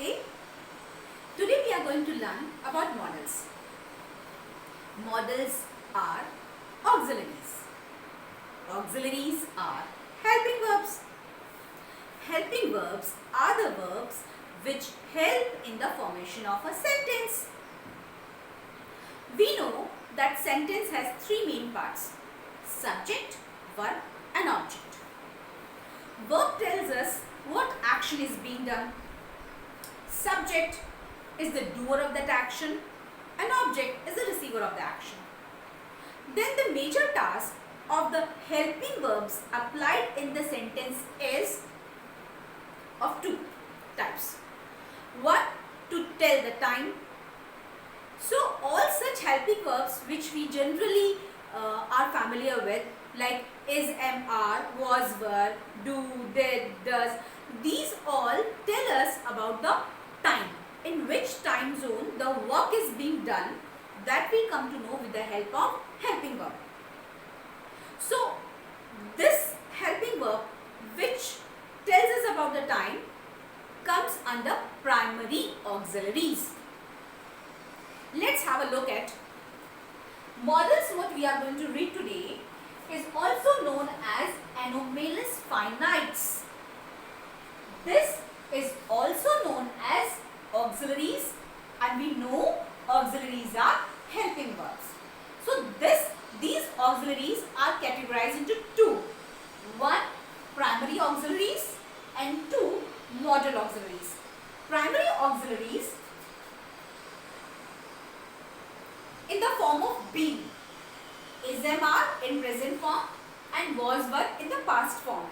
Namaste. Today we are going to learn about modals. Modals are auxiliaries. Auxiliaries are helping verbs. Helping verbs are the verbs which help in the formation of a sentence. We know that sentence has three main parts: subject, verb and object. Verb tells us what action is being done. Subject is the doer of that action and object is the receiver of the action. Then the major task of the helping verbs applied in the sentence is of two types. One, to tell the time. So all such helping verbs which we generally are familiar with, like is, am, are, was, were, do, did, does, these all tell us about the time, in which time zone the work is being done, that we come to know with the help of helping verb. So this helping verb which tells us about the time comes under primary auxiliaries. Let's have a look at modals. What we are going to read today is also known as anomalous finites. This is also known as auxiliaries, and we know auxiliaries are helping verbs. So these auxiliaries are categorized into two. One, primary auxiliaries, and two, modal auxiliaries. Primary auxiliaries in the form of being, is, am, are in present form and was, were in the past form.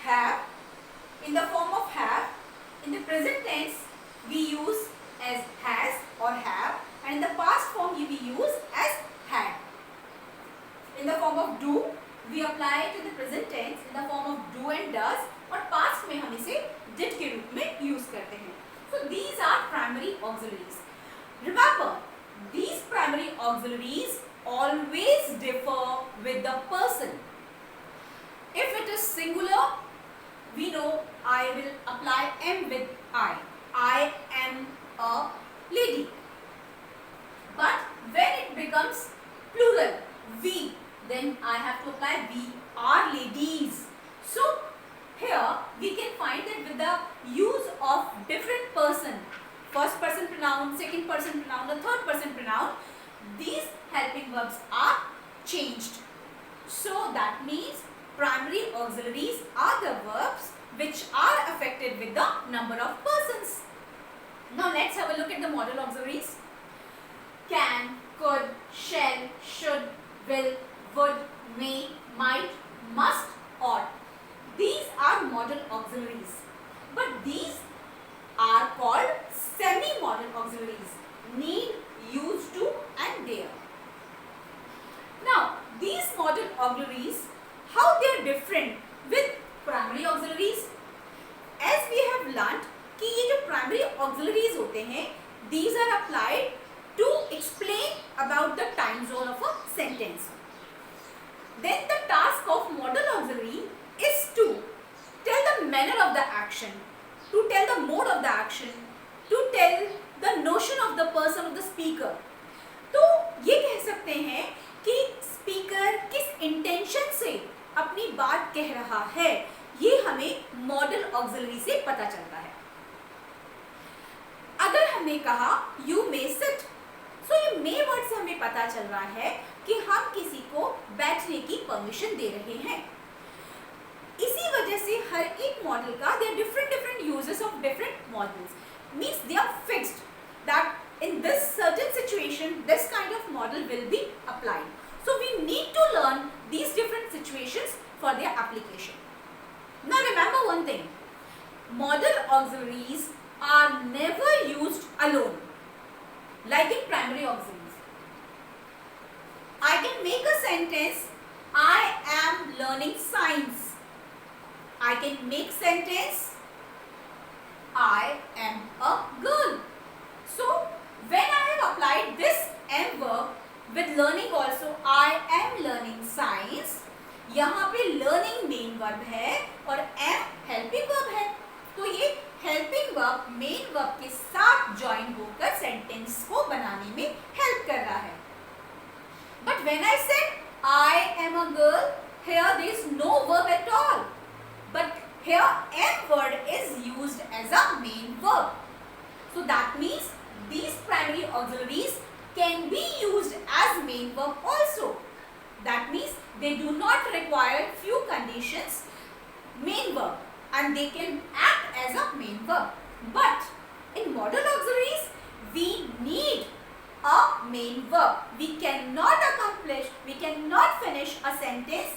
Have in the form of have, in the present tense we use as has or have, and in the past form we use as had. In the form of do we apply it to the present tense in the form of do and does, और past में हम इसे did के रूप में use करते हैं. So these are primary auxiliaries. Remember, these primary auxiliaries always differ with the person. If it is singular, we know I will apply am with I. I am a lady. But when it becomes plural, we, then I have to apply we are ladies. So here we can find that with the use of different person, first person pronoun, second person pronoun, the third person pronoun, these helping verbs are changed. So that means primary auxiliaries are the verbs which are affected with the number of persons. Now let's have a look at the modal auxiliaries. Can, could, shall, should, will, would, may, might, must, ought. These are modal auxiliaries. But these are called semi-modal auxiliaries. Need, used to and dare. Now these modal auxiliaries, how they are different with primary auxiliaries? As we have learnt कि ये जो primary auxiliaries होते हैं, these are applied to explain about the time zone of a sentence. Then the task of modal auxiliary is to tell the manner of the action, to tell the mode of the action, to tell the notion of the person of the speaker. तो ये कह सकते हैं कि speaker किस intention से अपनी बात कह रहा है, ये हमें मॉडल ऑक्सिलरी से पता चलता है. अगर हमने कहा यू मे सिट, सो ये मे वर्ड से हमें पता चल रहा है कि हम किसी को बैठने की परमिशन दे रहे हैं. इसी वजह से हर एक मॉडल का there different uses of different models, means they are fixed that in this certain situation this kind of model will be applied. So we need to learn these different situations for their application. Now remember one thing, modal auxiliaries are never used alone like in primary auxiliaries. I can make a sentence, I am learning science. I can make sentence, I am a girl. So when I have applied this am verb with learning also, I am learning science, यहाँ पे learning main verb है और am helping verb है, तो ये helping verb verb main verb के साथ join होकर सेंटेंस को बनाने में हेल्प कर रहा है. But when I said I am a girl, here there is no verb at all. But here am word is used as a main verb. So that means these primary auxiliaries can be used as main verb also. That means they do not require few conditions main verb and they can act as a main verb. But in modal auxiliaries we need a main verb. We cannot finish a sentence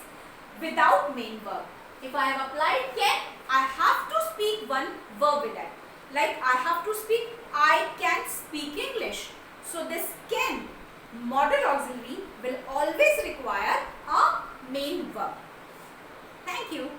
without main verb. If I have applied can, I have to speak one verb with that. Like I have to speak, I can speak English. So this can, modal auxiliary, will always require a main verb. Thank you.